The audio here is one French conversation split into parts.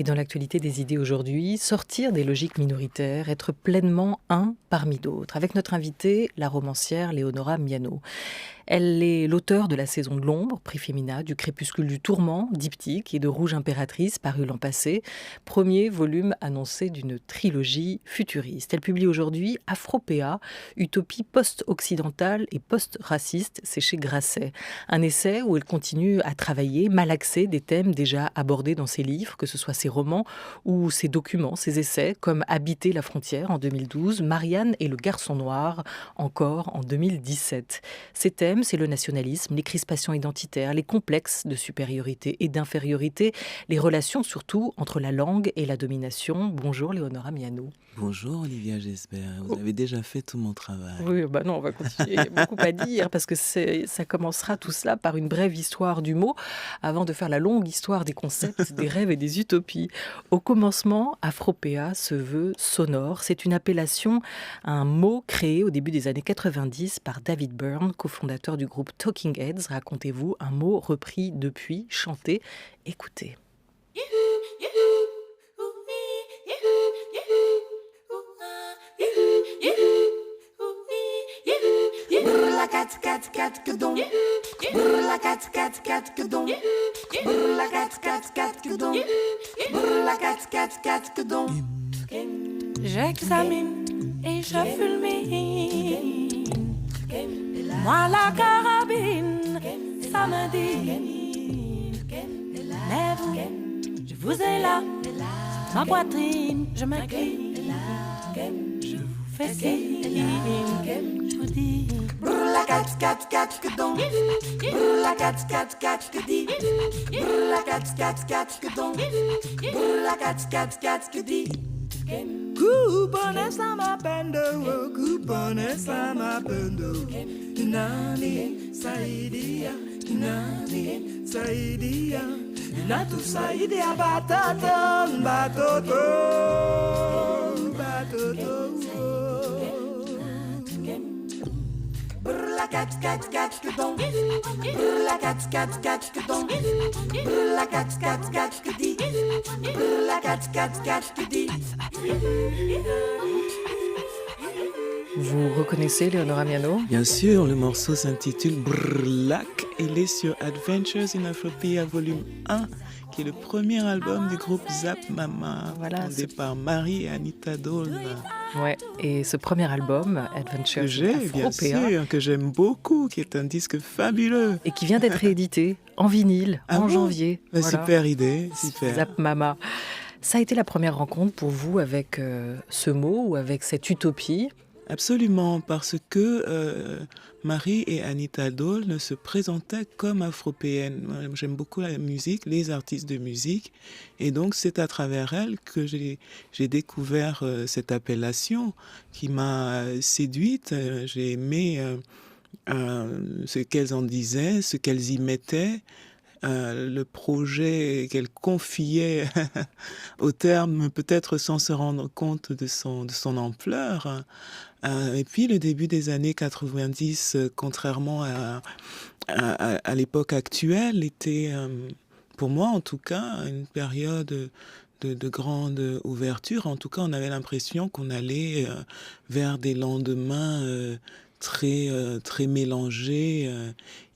Et dans l'actualité des idées aujourd'hui, sortir des logiques minoritaires, être pleinement un parmi d'autres. Avec notre invitée, la romancière Léonora Miano. Elle est l'auteure de La Saison de l'ombre, prix Femina, du Crépuscule du tourment, diptyque, et de Rouge impératrice, paru l'an passé, premier volume annoncé d'une trilogie futuriste. Elle publie aujourd'hui Afropéa, utopie post-occidentale et post-raciste, c'est chez Grasset. Un essai où elle continue à travailler, malaxer des thèmes déjà abordés dans ses livres, que ce soit ses romans ou ses documents, ses essais, comme Habiter la frontière en 2012, Marianne et le garçon noir, encore en 2017. Ces thèmes, c'est le nationalisme, les crispations identitaires, les complexes de supériorité et d'infériorité, les relations surtout entre la langue et la domination. Bonjour Léonora Miano. Bonjour Olivia Gesbert, vous avez déjà fait tout mon travail. Oui, non, on va continuer, il y a beaucoup à dire parce que ça commencera tout cela par une brève histoire du mot avant de faire la longue histoire des concepts, des rêves et des utopies. Au commencement, Afropéa se veut sonore. C'est une appellation à un mot créé au début des années 90 par David Byrne, cofondateur du groupe Talking Heads. Racontez-vous, un mot repris depuis, chanté, écoutez. Brrla cat cat cat que don. Brrla cat cat cat que don. Brrla cat cat cat que don. Brrla cat cat cat que don. J'examine et je fulmine. Moi la carabine, ça me dit. Mais vous, je vous ai là, ma poitrine, je m'incline. Je vous fais signe, je vous dis. Brrla cat cat cat que don. Brrla cat cat cat que dit. Brrla cat cat cat que don. Brrla cat cat cat que dit. Kupone sama pendo, kupone sama pendo. Nani saidia, nani saidia. Natu saidia batoto, batoto, batoto. Brrla cat cat cat que don. Brrla cat cat cat que don. Brrla cat cat cat que dit. Brrla cat cat cat que dit. Vous reconnaissez Léonora Miano ? Bien sûr, le morceau s'intitule Brrlac. Il est sur Adventures in Afropéa volume 1, qui est le premier album du groupe Zap Mama, fondé par Marie et Anita Dole. Ouais, et ce premier album, Adventures in Afropéa, bien sûr, que j'aime beaucoup, qui est un disque fabuleux. Et qui vient d'être réédité en vinyle en janvier. Voilà. Super idée, super. Zap Mama. Ça a été la première rencontre pour vous avec ce mot ou avec cette utopie ? Absolument, parce que Marie et Anita Dole ne se présentaient comme afropéennes. J'aime beaucoup la musique, les artistes de musique, et donc c'est à travers elles que j'ai découvert cette appellation qui m'a séduite. J'ai aimé ce qu'elles en disaient, ce qu'elles y mettaient. Le projet qu'elle confiait au terme, peut-être sans se rendre compte de son ampleur. Et puis le début des années 90, contrairement à l'époque actuelle, était, pour moi en tout cas, une période de grande ouverture. En tout cas, on avait l'impression qu'on allait vers des lendemains très mélangés,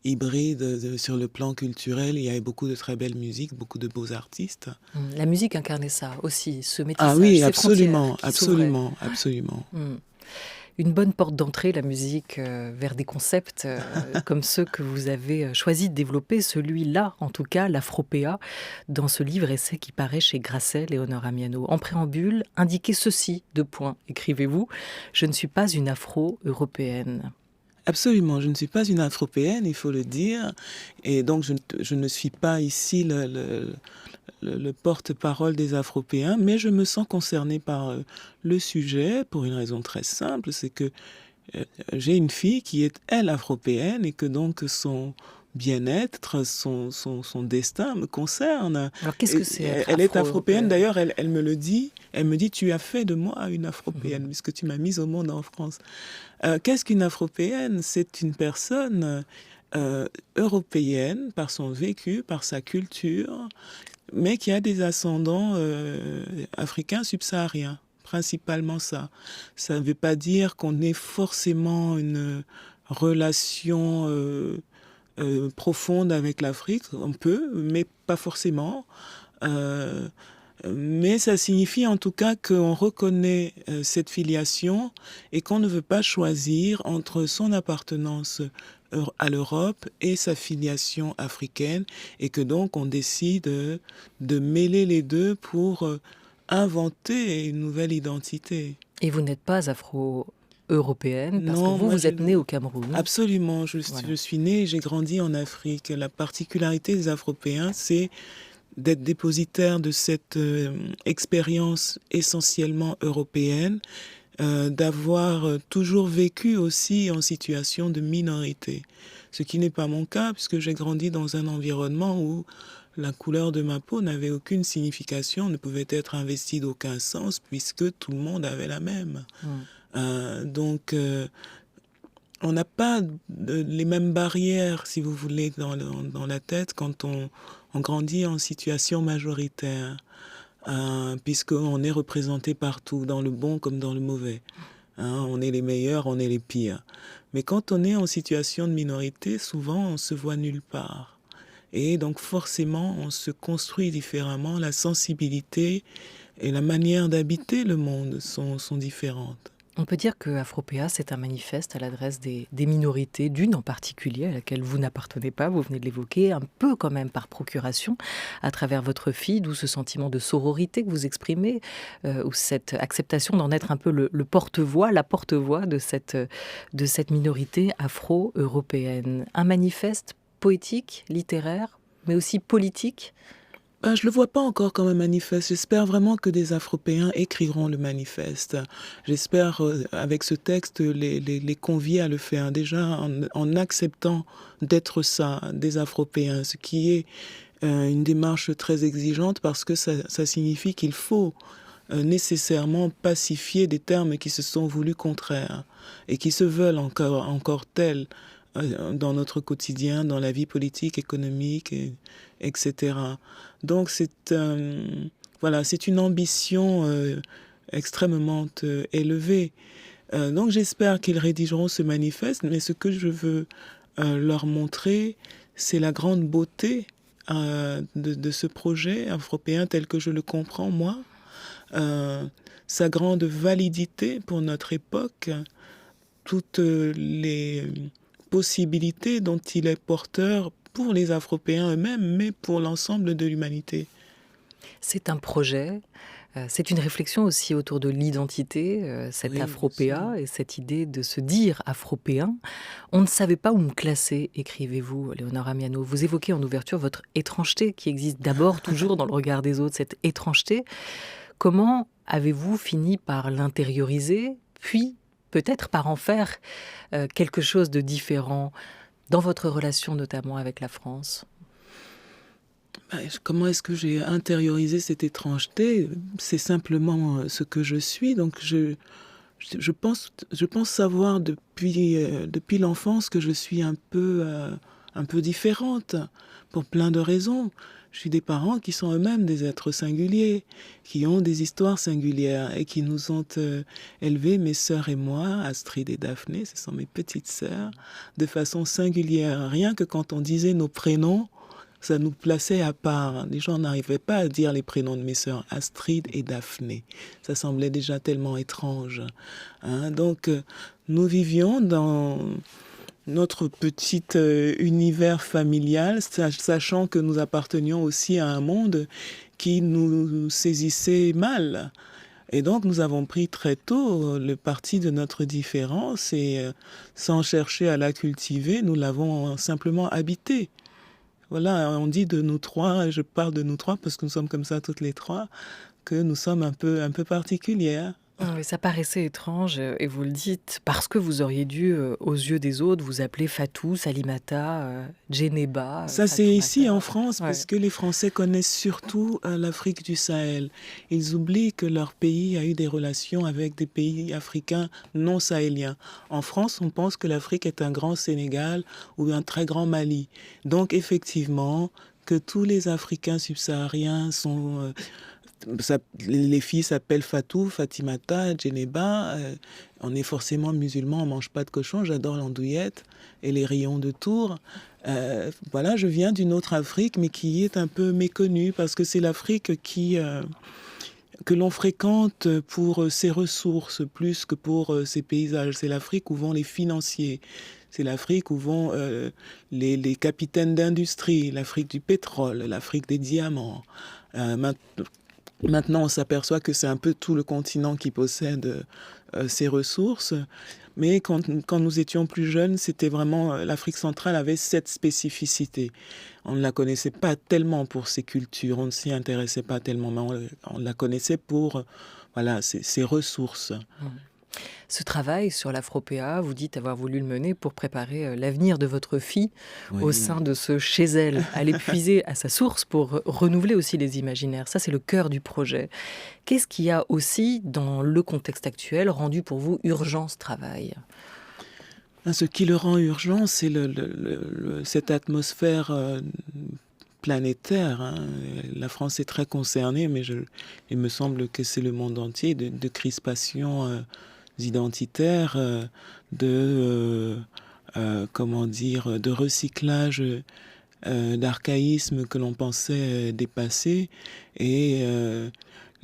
hybride sur le plan culturel. Il y avait beaucoup de très belle musique, beaucoup de beaux artistes. La musique incarnait ça aussi, ce métissage. Ah oui, absolument. Une bonne porte d'entrée, la musique, vers des concepts comme ceux que vous avez choisi de développer, celui-là, en tout cas, l'Afropéa, dans ce livre-essai qui paraît chez Grasset, Léonora Miano. En préambule, indiquez ceci, : écrivez-vous, je ne suis pas une afro-européenne. Absolument, je ne suis pas une afropéenne, il faut le dire, et donc je ne suis pas ici le porte-parole des Afropéens, mais je me sens concernée par le sujet pour une raison très simple, c'est que j'ai une fille qui est, elle, afropéenne, et que donc son bien-être, son destin me concerne. Alors qu'est-ce que c'est ? Elle est afropéenne, d'ailleurs, elle me le dit. Elle me dit, tu as fait de moi une afropéenne, puisque tu m'as mise au monde en France. Qu'est-ce qu'une afropéenne ? C'est une personne européenne par son vécu, par sa culture, mais qui a des ascendants africains subsahariens, principalement ça. Ça ne veut pas dire qu'on ait forcément une relation profonde avec l'Afrique, on peut, mais pas forcément. Euh, mais ça signifie en tout cas qu'on reconnaît cette filiation et qu'on ne veut pas choisir entre son appartenance à l'Europe et sa filiation africaine et que donc on décide de mêler les deux pour inventer une nouvelle identité. Et vous n'êtes pas afro-européenne parce Non, que vous, moi, vous êtes née au Cameroun. Absolument, Voilà. je suis née et j'ai grandi en Afrique. La particularité des Afropéens, c'est d'être dépositaire de cette expérience essentiellement européenne, d'avoir toujours vécu aussi en situation de minorité. Ce qui n'est pas mon cas, puisque j'ai grandi dans un environnement où la couleur de ma peau n'avait aucune signification, ne pouvait être investie d'aucun sens, puisque tout le monde avait la même. Donc, on n'a pas les mêmes barrières, si vous voulez, dans la tête quand on grandit en situation majoritaire, puisqu'on est représenté partout, dans le bon comme dans le mauvais. On est les meilleurs, on est les pires. Mais quand on est en situation de minorité, souvent on se voit nulle part. Et donc forcément, on se construit différemment. La sensibilité et la manière d'habiter le monde sont différentes. On peut dire que Afropéa, c'est un manifeste à l'adresse des minorités, d'une en particulier à laquelle vous n'appartenez pas, vous venez de l'évoquer, un peu quand même par procuration, à travers votre fille, d'où ce sentiment de sororité que vous exprimez, ou cette acceptation d'en être un peu le porte-voix, la porte-voix de cette minorité afro-européenne. Un manifeste poétique, littéraire, mais aussi politique. Je ne le vois pas encore comme un manifeste. J'espère vraiment que des Afropéens écriront le manifeste. J'espère, avec ce texte, les convier à le faire. Déjà, en acceptant d'être ça, des Afropéens, ce qui est une démarche très exigeante parce que ça signifie qu'il faut nécessairement pacifier des termes qui se sont voulus contraires et qui se veulent encore tels dans notre quotidien, dans la vie politique, économique, etc. Donc voilà, c'est une ambition extrêmement élevée. Donc j'espère qu'ils rédigeront ce manifeste, mais ce que je veux leur montrer, c'est la grande beauté de ce projet afropéen tel que je le comprends, moi, sa grande validité pour notre époque, toutes les possibilités dont il est porteur pour les Afropéens eux-mêmes, mais pour l'ensemble de l'humanité. C'est un projet, c'est une réflexion aussi autour de l'identité, cette Oui, Afropéa et cette idée de se dire afropéen. On ne savait pas où me classer, écrivez-vous, Léonora Miano. Vous évoquez en ouverture votre étrangeté qui existe d'abord toujours dans le regard des autres, cette étrangeté. Comment avez-vous fini par l'intérioriser, puis peut-être par en faire quelque chose de différent dans votre relation notamment avec la France? Comment est-ce que j'ai intériorisé cette étrangeté? C'est simplement ce que je suis. Donc je pense savoir depuis l'enfance que je suis un peu différente pour plein de raisons. Je suis des parents qui sont eux-mêmes des êtres singuliers, qui ont des histoires singulières et qui nous ont élevés, mes sœurs et moi, Astrid et Daphné, ce sont mes petites sœurs, de façon singulière. Rien que quand on disait nos prénoms, ça nous plaçait à part. Les gens n'arrivaient pas à dire les prénoms de mes sœurs, Astrid et Daphné. Ça semblait déjà tellement étrange. Donc, nous vivions dans notre petit univers familial, sachant que nous appartenions aussi à un monde qui nous saisissait mal. Et donc, nous avons pris très tôt le parti de notre différence et sans chercher à la cultiver, nous l'avons simplement habitée. Voilà, on dit de nous trois, et je parle de nous trois parce que nous sommes comme ça toutes les trois, que nous sommes un peu particulières. Oui, ça paraissait étrange, et vous le dites, parce que vous auriez dû, aux yeux des autres, vous appeler Fatou, Salimata, Djeneba, Ça, c'est ici en Fatoumata. France, Ouais. parce que les Français connaissent surtout l'Afrique du Sahel. Ils oublient que leur pays a eu des relations avec des pays africains non sahéliens. En France, on pense que l'Afrique est un grand Sénégal ou un très grand Mali. Donc, effectivement, que tous les Africains subsahariens sont... les filles s'appellent Fatou, Fatimata, Djeneba. On est forcément musulman, on mange pas de cochon. J'adore l'andouillette et les rayons de Tours. Voilà, je viens d'une autre Afrique, mais qui est un peu méconnue parce que c'est l'Afrique que l'on fréquente pour ses ressources plus que pour ses paysages. C'est l'Afrique où vont les financiers. C'est l'Afrique où vont les capitaines d'industrie, l'Afrique du pétrole, l'Afrique des diamants. Maintenant, on s'aperçoit que c'est un peu tout le continent qui possède ces ressources. Mais quand nous étions plus jeunes, c'était vraiment... l'Afrique centrale avait cette spécificité. On ne la connaissait pas tellement pour ses cultures, on ne s'y intéressait pas tellement, mais on la connaissait pour voilà, ses ressources. Ce travail sur l'Afropéa, vous dites avoir voulu le mener pour préparer l'avenir de votre fille au Oui. sein de ce chez elle, aller puiser à sa source pour renouveler aussi les imaginaires. Ça, c'est le cœur du projet. Qu'est-ce qui a aussi, dans le contexte actuel, rendu pour vous urgent ce travail ? Ce qui le rend urgent, c'est cette atmosphère planétaire. Hein. La France est très concernée, mais il me semble que c'est le monde entier de crispation identitaires, comment dire, de recyclage d'archaïsmes que l'on pensait dépasser et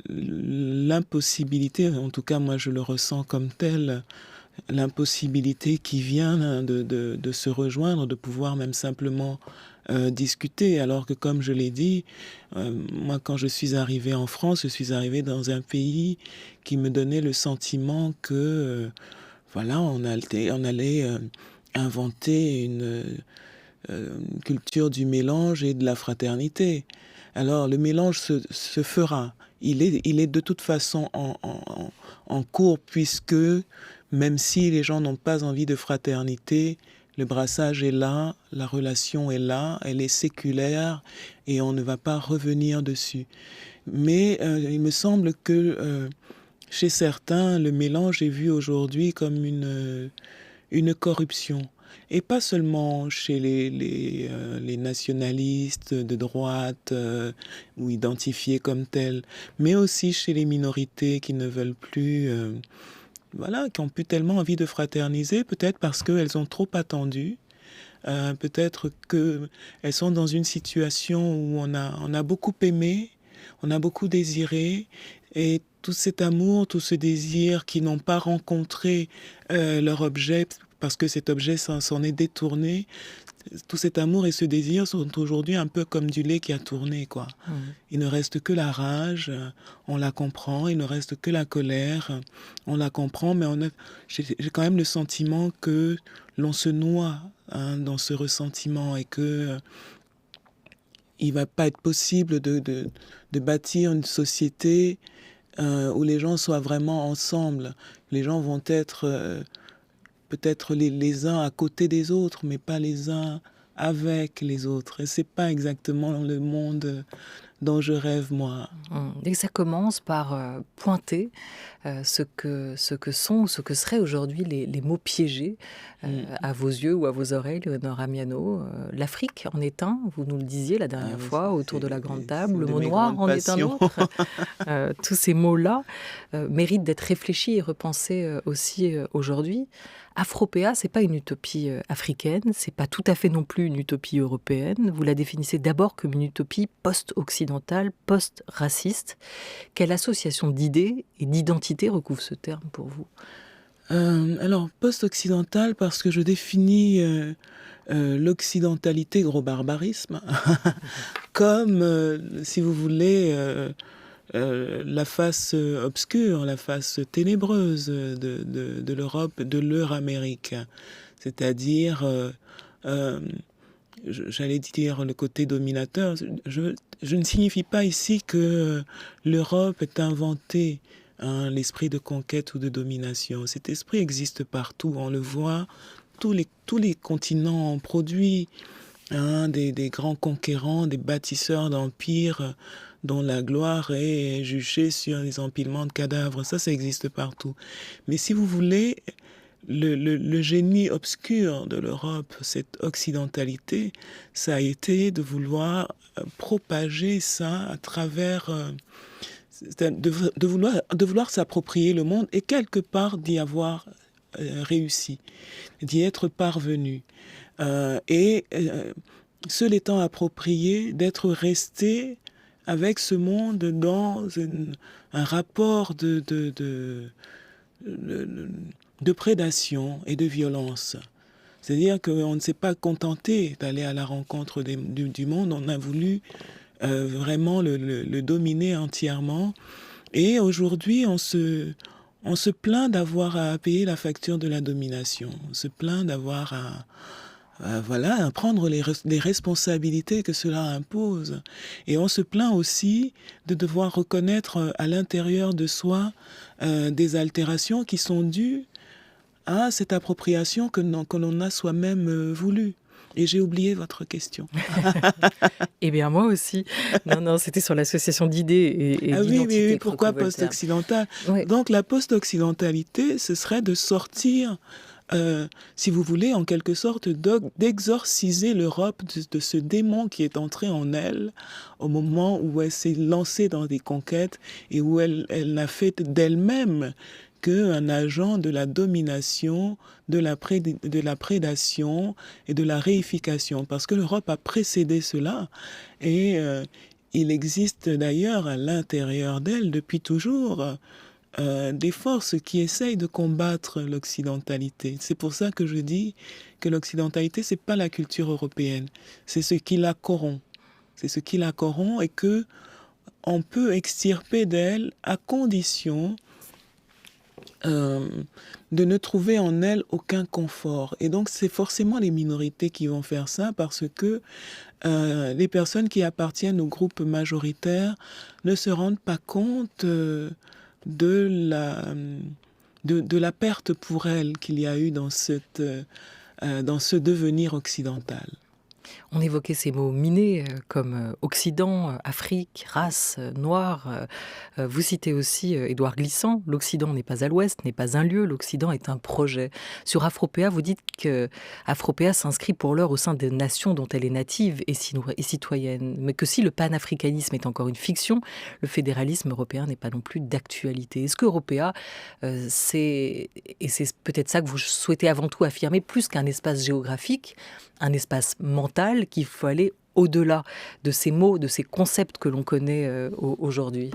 l'impossibilité, en tout cas moi je le ressens comme tel, l'impossibilité qui vient de se rejoindre, de pouvoir même simplement discuter, alors que comme je l'ai dit, moi quand je suis arrivée en France, je suis arrivée dans un pays qui me donnait le sentiment que voilà, on allait inventer une culture du mélange et de la fraternité. Alors le mélange se fera. Il est de toute façon en cours, puisque même si les gens n'ont pas envie de fraternité, le brassage est là, la relation est là, elle est séculaire et on ne va pas revenir dessus. Mais il me semble que chez certains, le mélange est vu aujourd'hui comme une corruption. Et pas seulement chez les nationalistes de droite ou identifiés comme tels, mais aussi chez les minorités qui ne veulent plus... voilà, qui ont plus tellement envie de fraterniser, peut-être parce qu'elles ont trop attendu, peut-être qu'elles sont dans une situation où on a beaucoup aimé, on a beaucoup désiré, et tout cet amour, tout ce désir qui n'ont pas rencontré leur objet, parce que cet objet s'en est détourné, tout cet amour et ce désir sont aujourd'hui un peu comme du lait qui a tourné, quoi. Il ne reste que la rage, on la comprend. Il ne reste que la colère, on la comprend. Mais j'ai quand même le sentiment que l'on se noie dans ce ressentiment et que il va pas être possible de bâtir une société où les gens soient vraiment ensemble. Les gens vont être... peut-être les uns à côté des autres, mais pas les uns avec les autres. Et c'est pas exactement le monde dont je rêve, moi. Et ça commence par pointer ce que sont ou ce que seraient aujourd'hui les mots piégés à vos yeux ou à vos oreilles, Léonora Miano. L'Afrique en est un, vous nous le disiez la dernière fois, autour de la grande table. Le mot noir en est un autre. Tous ces mots-là méritent d'être réfléchis et repensés aussi aujourd'hui. Afropéa, c'est pas une utopie africaine, c'est pas tout à fait non plus une utopie européenne. Vous la définissez d'abord comme une utopie post-occidentale, post-raciste. Quelle association d'idées et d'identités recouvre ce terme pour vous ? Alors, post-occidental, parce que je définis l'occidentalité, gros barbarisme, comme, si vous voulez... la face obscure, la face ténébreuse de l'Europe, de l'Euramérique. C'est-à-dire, j'allais dire le côté dominateur. Je ne signifie pas ici que l'Europe est inventée hein, l'esprit de conquête ou de domination. Cet esprit existe partout, on le voit, tous les continents ont produit, hein, des grands conquérants, des bâtisseurs d'empires dont la gloire est jugée sur les empilements de cadavres. Ça existe partout. Mais si vous voulez, le génie obscur de l'Europe, cette occidentalité, ça a été de vouloir propager ça à travers... de vouloir s'approprier le monde et quelque part d'y avoir réussi, d'y être parvenu. Se l'étant approprié, d'être resté avec ce monde dans un rapport de prédation et de violence. C'est-à-dire qu'on ne s'est pas contenté d'aller à la rencontre du monde, on a voulu vraiment le dominer entièrement. Et aujourd'hui, on se plaint d'avoir à payer la facture de la domination. On se plaint d'avoir à prendre les responsabilités que cela impose. Et on se plaint aussi de devoir reconnaître à l'intérieur de soi des altérations qui sont dues à cette appropriation que l'on a soi-même voulu. Et j'ai oublié votre question. Eh bien, moi aussi. Non, c'était sur l'association d'idées et d'identité. Oui, pourquoi post-occidental ? Ouais. Donc, la post-occidentalité, ce serait de sortir, si vous voulez, en quelque sorte, d'exorciser l'Europe de ce démon qui est entré en elle au moment où elle s'est lancée dans des conquêtes et où elle n'a fait d'elle-même qu'un agent de la domination, de la prédation et de la réification. Parce que l'Europe a précédé cela et il existe d'ailleurs à l'intérieur d'elle depuis toujours des forces qui essayent de combattre l'occidentalité. C'est pour ça que je dis que l'occidentalité, c'est pas la culture européenne, c'est ce qui la corrompt. C'est ce qui la corrompt et que on peut extirper d'elle à condition de ne trouver en elle aucun confort. Et donc, c'est forcément les minorités qui vont faire ça parce que les personnes qui appartiennent au groupe majoritaire ne se rendent pas compte de la perte pour elles qu'il y a eu dans ce devenir occidental. On évoquait ces mots minés comme Occident, Afrique, race, noir. Vous citez aussi Édouard Glissant, l'Occident n'est pas à l'ouest, n'est pas un lieu, l'Occident est un projet. Sur Afropéa, vous dites que Afropéa s'inscrit pour l'heure au sein des nations dont elle est native et citoyenne, mais que si le panafricanisme est encore une fiction, le fédéralisme européen n'est pas non plus d'actualité. Est-ce que Européa, et c'est peut-être ça que vous souhaitez avant tout affirmer, plus qu'un espace géographique, un espace mental, qu'il faut aller au-delà de ces mots, de ces concepts que l'on connaît aujourd'hui?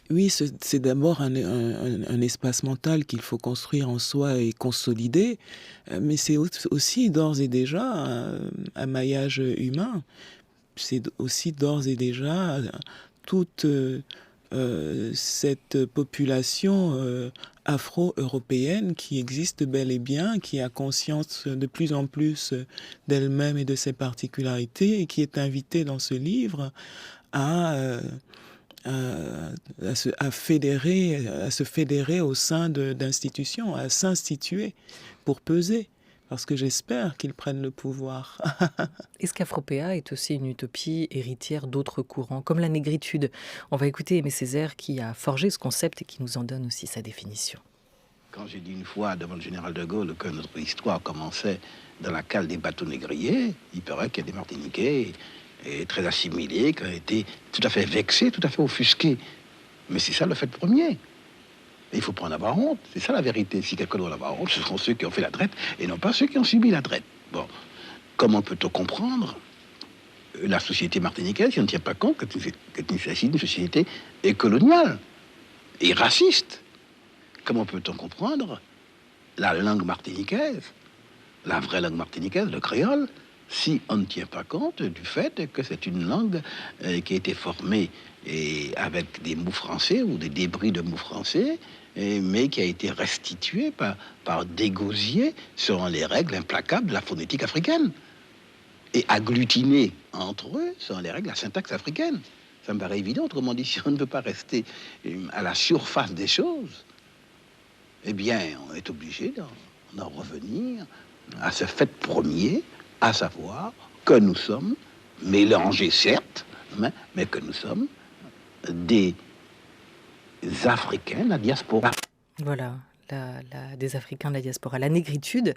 Oui, c'est d'abord un espace mental qu'il faut construire en soi et consolider, mais c'est aussi d'ores et déjà un maillage humain. C'est aussi d'ores et déjà toute cette population afro-européenne qui existe bel et bien, qui a conscience de plus en plus d'elle-même et de ses particularités et qui est invitée dans ce livre à se fédérer au sein d'institutions, à s'instituer pour peser. Parce que j'espère qu'ils prennent le pouvoir. Est-ce qu'Afropéa est aussi une utopie héritière d'autres courants, comme la négritude? On va écouter Aimé Césaire qui a forgé ce concept et qui nous en donne aussi sa définition. Quand j'ai dit une fois devant le général de Gaulle que notre histoire commençait dans la cale des bateaux négriers, il paraît qu'il y a des Martiniquais et très assimilés qui ont été tout à fait vexés, tout à fait offusqués. Mais c'est ça le fait premier. Il ne faut pas en avoir honte. C'est ça la vérité. Si quelqu'un doit en avoir honte, ce sont ceux qui ont fait la traite et non pas ceux qui ont subi la traite. Bon, comment peut-on comprendre la société martiniquaise si on ne tient pas compte qu'il s'agit d'une société coloniale et raciste? Comment peut-on comprendre la langue martiniquaise, la vraie langue martiniquaise, le créole, si on ne tient pas compte du fait que c'est une langue qui a été formée avec des mots français ou des débris de mots français, mais qui a été restituée par des gosiers selon les règles implacables de la phonétique africaine et agglutinée entre eux selon les règles de la syntaxe africaine. Ça me paraît évident. Autrement dit, si on ne peut pas rester à la surface des choses, eh bien, on est obligé d'en revenir à ce fait premier, à savoir que nous sommes mélangés, certes, mais que nous sommes des Africains, la diaspora. Voilà, des Africains de la diaspora. La négritude,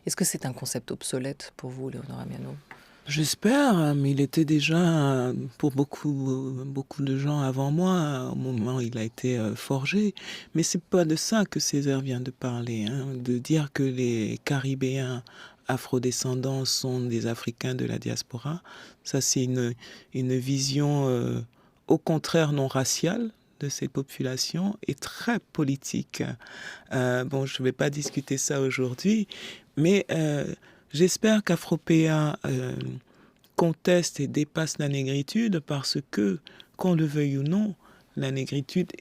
est-ce que c'est un concept obsolète pour vous, Léonora Miano? J'espère, mais il était déjà, pour beaucoup de gens avant moi, au moment où il a été forgé. Mais c'est pas de ça que Césaire vient de parler, hein, de dire que les Caribéens afrodescendants sont des Africains de la diaspora. Ça, c'est une vision au contraire non raciale de cette population et très politique. Bon, je ne vais pas discuter ça aujourd'hui, mais j'espère qu'Afropéa conteste et dépasse la négritude parce que, qu'on le veuille ou non, la négritude,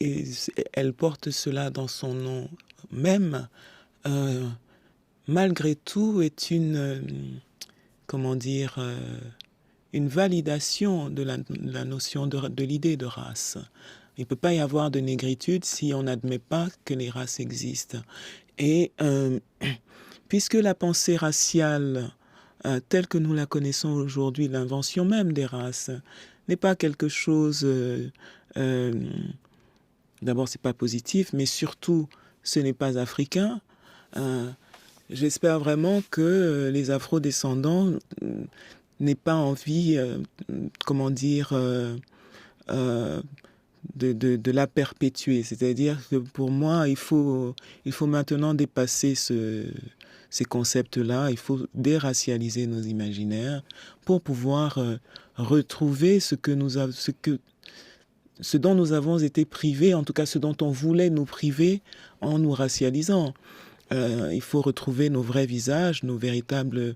elle porte cela dans son nom même, malgré tout est une validation de la notion de l'idée de race. Il ne peut pas y avoir de négritude si on n'admet pas que les races existent. Et puisque la pensée raciale, telle que nous la connaissons aujourd'hui, l'invention même des races, n'est pas quelque chose... d'abord, c'est pas positif, mais surtout, ce n'est pas africain. J'espère vraiment que les afro-descendants n'aient pas envie, de la perpétuer. C'est-à-dire que pour moi, il faut maintenant dépasser ces concepts-là. Il faut déracialiser nos imaginaires pour pouvoir retrouver ce dont nous avons été privés, en tout cas ce dont on voulait nous priver en nous racialisant. Il faut retrouver nos vrais visages, nos véritables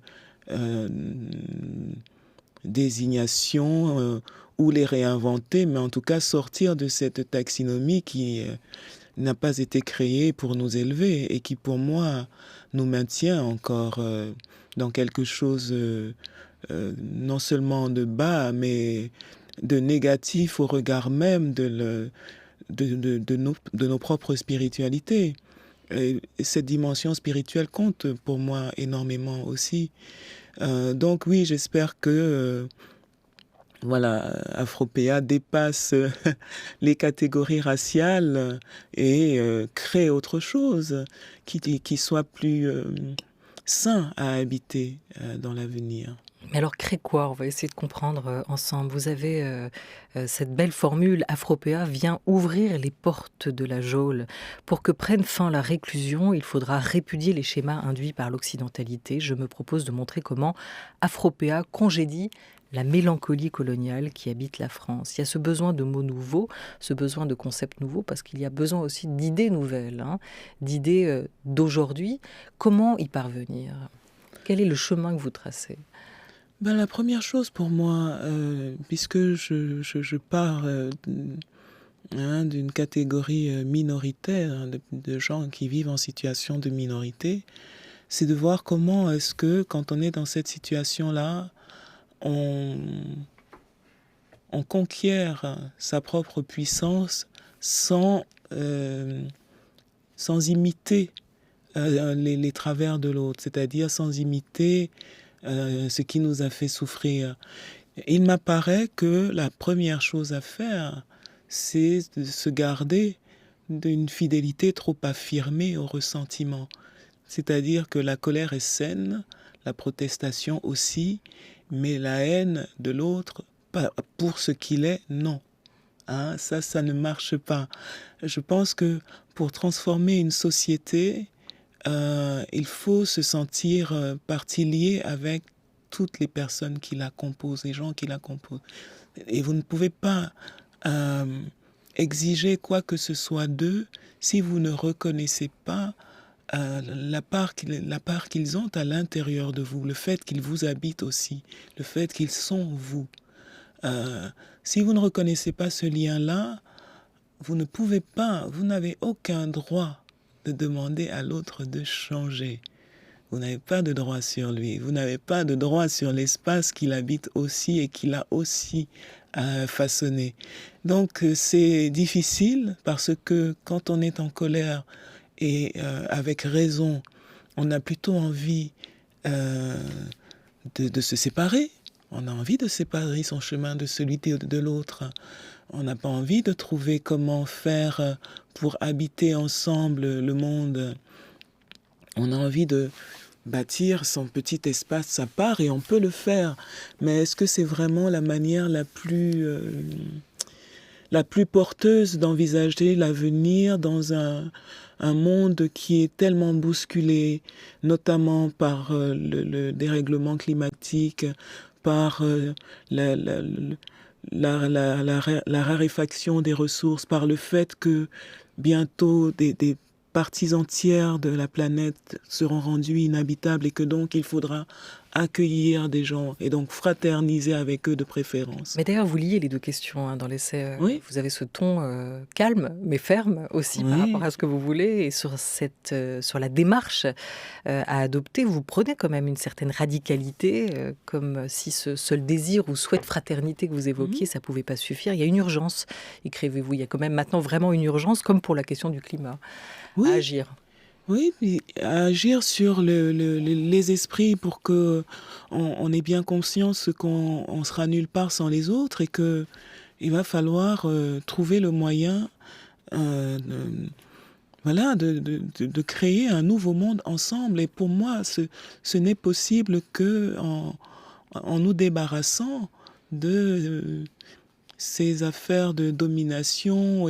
désignations, ou les réinventer, mais en tout cas sortir de cette taxinomie qui n'a pas été créée pour nous élever et qui, pour moi, nous maintient encore dans quelque chose non seulement de bas, mais de négatif au regard même de nos propres spiritualités. Et cette dimension spirituelle compte pour moi énormément aussi. Donc oui, j'espère que Afropéa dépasse les catégories raciales et crée autre chose qui soit plus sain à habiter dans l'avenir. Mais alors, crée quoi? On va essayer de comprendre ensemble. Vous avez cette belle formule, Afropéa vient ouvrir les portes de la geôle. Pour que prenne fin la réclusion, il faudra répudier les schémas induits par l'occidentalité. Je me propose de montrer comment Afropéa congédie la mélancolie coloniale qui habite la France. Il y a ce besoin de mots nouveaux, ce besoin de concepts nouveaux, parce qu'il y a besoin aussi d'idées nouvelles, d'idées d'aujourd'hui. Comment y parvenir? Quel est le chemin que vous tracez? La première chose pour moi, puisque je pars d'une catégorie minoritaire, de gens qui vivent en situation de minorité, c'est de voir comment est-ce que, quand on est dans cette situation-là, on conquiert sa propre puissance sans imiter les travers de l'autre, c'est-à-dire sans imiter ce qui nous a fait souffrir. Il m'apparaît que la première chose à faire, c'est de se garder d'une fidélité trop affirmée au ressentiment. C'est-à-dire que la colère est saine, la protestation aussi, mais la haine de l'autre, pour ce qu'il est, non. Ça ne marche pas. Je pense que pour transformer une société, il faut se sentir partie liée avec toutes les personnes qui la composent, les gens qui la composent. Et vous ne pouvez pas exiger quoi que ce soit d'eux si vous ne reconnaissez pas la part qu'ils ont à l'intérieur de vous, le fait qu'ils vous habitent aussi, le fait qu'ils sont vous. Si vous ne reconnaissez pas ce lien-là, vous ne pouvez pas, vous n'avez aucun droit de demander à l'autre de changer. Vous n'avez pas de droit sur lui, vous n'avez pas de droit sur l'espace qu'il habite aussi et qu'il a aussi façonner. Donc c'est difficile parce que quand on est en colère et avec raison, on a plutôt envie de se séparer. On a envie de séparer son chemin de celui de l'autre. On n'a pas envie de trouver comment faire pour habiter ensemble le monde. On a envie de bâtir son petit espace, sa part, et on peut le faire. Mais est-ce que c'est vraiment la manière la plus porteuse d'envisager l'avenir dans un monde qui est tellement bousculé, notamment par le dérèglement climatique, par la raréfaction des ressources, par le fait que bientôt des parties entières de la planète seront rendues inhabitables et que donc il faudra accueillir des gens et donc fraterniser avec eux de préférence. Mais d'ailleurs, vous liez les deux questions dans l'essai. Oui. Vous avez ce ton calme, mais ferme aussi par rapport à ce que vous voulez. Et sur la démarche à adopter, vous prenez quand même une certaine radicalité, comme si ce seul désir ou souhait de fraternité que vous évoquiez, ça ne pouvait pas suffire. Il y a une urgence, écrivez-vous. Il y a quand même maintenant vraiment une urgence, comme pour la question du climat, à agir. Oui, puis à agir sur les esprits pour que on ait bien conscience qu'on sera nulle part sans les autres et que il va falloir trouver le moyen de créer un nouveau monde ensemble. Et pour moi, ce n'est possible que en nous débarrassant de ces affaires de domination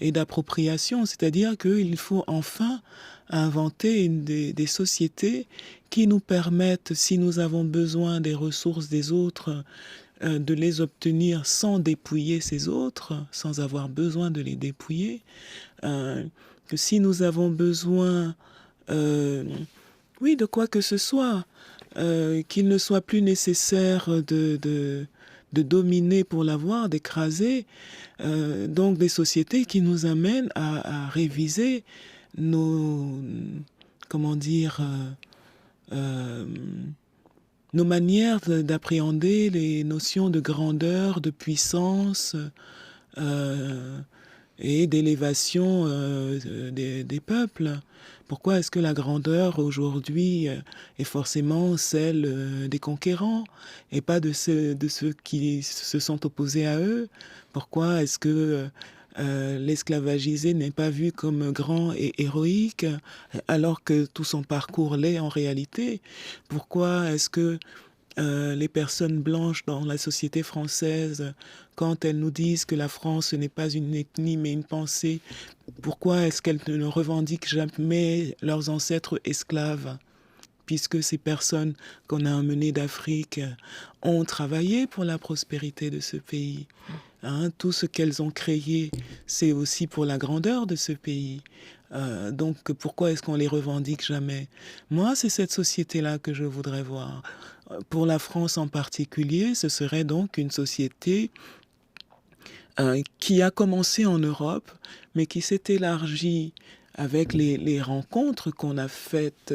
et d'appropriation, c'est-à-dire qu'il faut enfin inventer des sociétés qui nous permettent, si nous avons besoin des ressources des autres, de les obtenir sans dépouiller ces autres, sans avoir besoin de les dépouiller, que si nous avons besoin, de quoi que ce soit, qu'il ne soit plus nécessaire de dominer pour l'avoir, d'écraser, donc des sociétés qui nous amènent à réviser nos manières d'appréhender les notions de grandeur, de puissance et d'élévation des peuples. Pourquoi est-ce que la grandeur aujourd'hui est forcément celle des conquérants et pas de ceux qui se sont opposés à eux? Pourquoi est-ce que l'esclavagisé n'est pas vu comme grand et héroïque alors que tout son parcours l'est en réalité? Pourquoi est-ce que les personnes blanches dans la société française, quand elles nous disent que la France n'est pas une ethnie mais une pensée, pourquoi est-ce qu'elles ne revendiquent jamais leurs ancêtres esclaves? Puisque ces personnes qu'on a emmenées d'Afrique ont travaillé pour la prospérité de ce pays. Tout ce qu'elles ont créé, c'est aussi pour la grandeur de ce pays. Donc pourquoi est-ce qu'on les revendique jamais? Moi, c'est cette société-là que je voudrais voir. Pour la France en particulier, ce serait donc une société qui a commencé en Europe, mais qui s'est élargie avec les rencontres qu'on a faites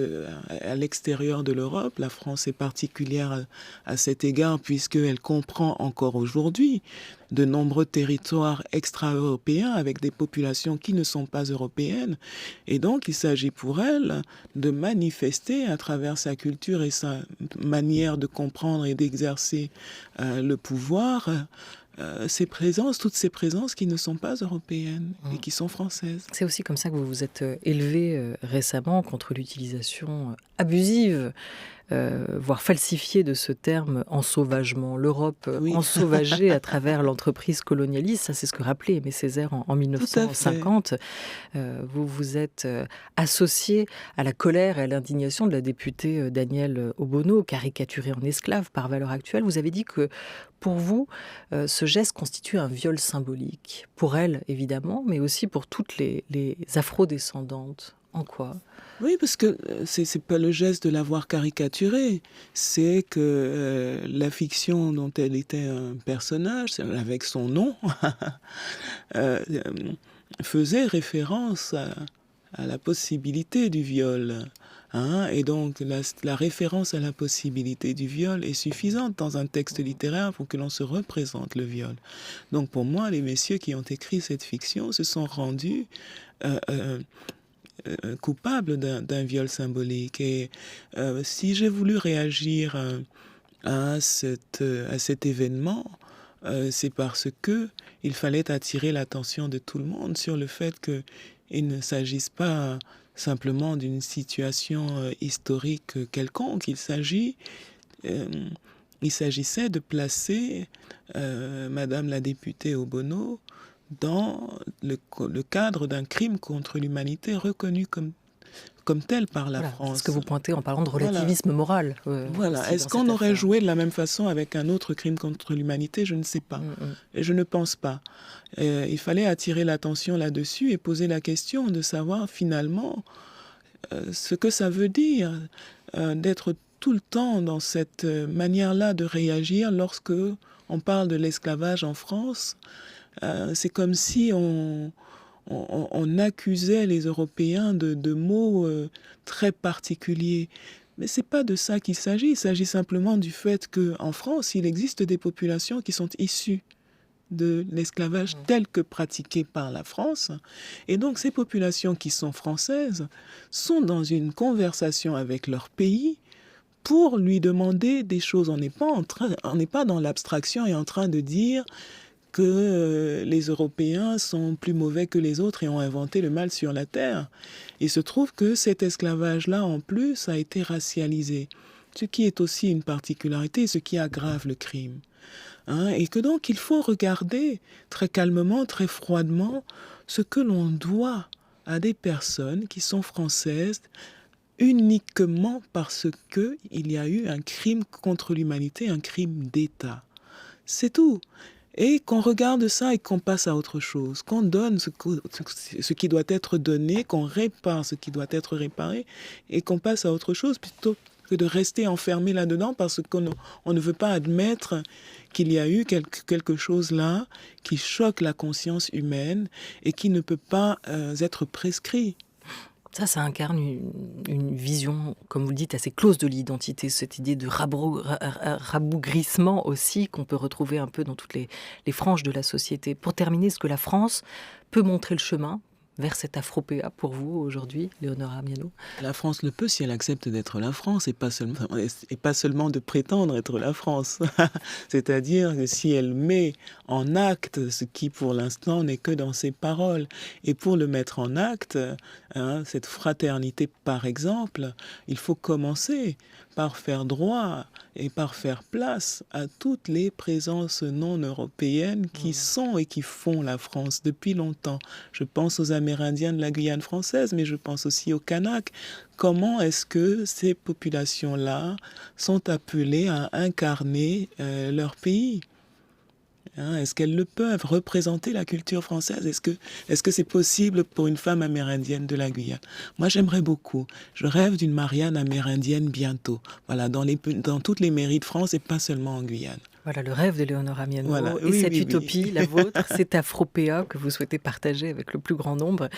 à l'extérieur de l'Europe. La France est particulière à cet égard puisqu'elle comprend encore aujourd'hui de nombreux territoires extra-européens avec des populations qui ne sont pas européennes. Et donc, il s'agit pour elle de manifester à travers sa culture et sa manière de comprendre et d'exercer le pouvoir toutes ces présences qui ne sont pas européennes et qui sont françaises. C'est aussi comme ça que vous vous êtes élevé récemment contre l'utilisation abusive, voire falsifiée de ce terme ensauvagement. L'Europe ensauvagée à travers l'entreprise colonialiste, ça c'est ce que rappelait Aimé Césaire en 1950. Vous vous êtes associé à la colère et à l'indignation de la députée Danielle Obono, caricaturée en esclave par Valeurs Actuelles. Vous avez dit que pour vous, ce geste constitue un viol symbolique. Pour elle, évidemment, mais aussi pour toutes les afro-descendantes. En quoi ? Oui, parce que c'est pas le geste de l'avoir caricaturée, c'est que la fiction dont elle était un personnage, avec son nom, faisait référence à la possibilité du viol. hein, et donc la référence à la possibilité du viol est suffisante dans un texte littéraire pour que l'on se représente le viol. Donc pour moi, les messieurs qui ont écrit cette fiction se sont rendus coupables d'un viol symbolique. Et si j'ai voulu réagir à cet événement, c'est parce que il fallait attirer l'attention de tout le monde sur le fait qu'il ne s'agisse pas simplement d'une situation historique quelconque. Il s'agissait de placer Madame la députée Obono dans le cadre d'un crime contre l'humanité reconnu comme tel par la France. C'est ce que vous pointez en parlant de relativisme moral. Voilà. Est-ce qu'on aurait joué de la même façon avec un autre crime contre l'humanité? Je ne sais pas. Et je ne pense pas. Il fallait attirer l'attention là-dessus et poser la question de savoir finalement ce que ça veut dire d'être tout le temps dans cette manière-là de réagir lorsque on parle de l'esclavage en France. C'est comme si on accusait les Européens de mots très particuliers. Mais ce n'est pas de ça qu'il s'agit. Il s'agit simplement du fait qu'en France, il existe des populations qui sont issues de l'esclavage tel que pratiqué par la France. Et donc ces populations qui sont françaises sont dans une conversation avec leur pays pour lui demander des choses. On n'est pas dans l'abstraction et en train de dire que les Européens sont plus mauvais que les autres et ont inventé le mal sur la terre. Il se trouve que cet esclavage-là, en plus, a été racialisé, ce qui est aussi une particularité, ce qui aggrave le crime. Et que donc, il faut regarder très calmement, très froidement, ce que l'on doit à des personnes qui sont françaises uniquement parce qu'il y a eu un crime contre l'humanité, un crime d'État. C'est tout. Et qu'on regarde ça et qu'on passe à autre chose, qu'on donne ce qui doit être donné, qu'on répare ce qui doit être réparé et qu'on passe à autre chose plutôt que de rester enfermé là-dedans parce qu'on ne veut pas admettre qu'il y a eu quelque chose là qui choque la conscience humaine et qui ne peut pas être prescrit. Ça incarne une vision, comme vous le dites, assez close de l'identité, cette idée de rabougrissement aussi qu'on peut retrouver un peu dans toutes les franges de la société. Pour terminer, est-ce que la France peut montrer le chemin vers cet afropéa pour vous aujourd'hui, Léonora Miano? La France le peut si elle accepte d'être la France et pas seulement de prétendre être la France. C'est-à-dire que si elle met en acte ce qui pour l'instant n'est que dans ses paroles. Et pour le mettre en acte, cette fraternité par exemple, il faut commencer par faire droit et par faire place à toutes les présences non européennes qui sont et qui font la France depuis longtemps. Je pense aux Amérindiens de la Guyane française, mais je pense aussi aux Kanaks. Comment est-ce que ces populations-là sont appelées à incarner leur pays ? Est-ce qu'elles le peuvent représenter la culture française? Est-ce que c'est possible pour une femme amérindienne de la Guyane? Moi, j'aimerais beaucoup. Je rêve d'une Marianne amérindienne bientôt. Voilà, dans toutes les mairies de France et pas seulement en Guyane. Voilà le rêve de Léonora Miano. Voilà. Et cette utopie, la vôtre, cet afropéa que vous souhaitez partager avec le plus grand nombre.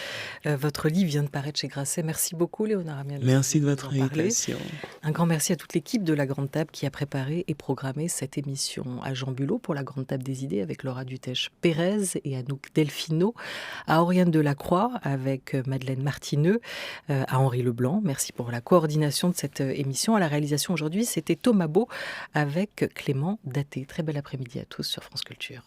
Votre livre vient de paraître chez Grasset. Merci beaucoup, Léonora Miano. Merci de votre invitation. Un grand merci à toute l'équipe de La Grande Table qui a préparé et programmé cette émission. À Jean Bulot pour La Grande Table des Idées avec Laura Dutèche-Pérez et Anouk Delfino. À Oriane Delacroix avec Madeleine Martineux. À Henri Leblanc, merci pour la coordination de cette émission. À la réalisation aujourd'hui, c'était Thomas Beau avec Clément Daté. Très bel après-midi à tous sur France Culture.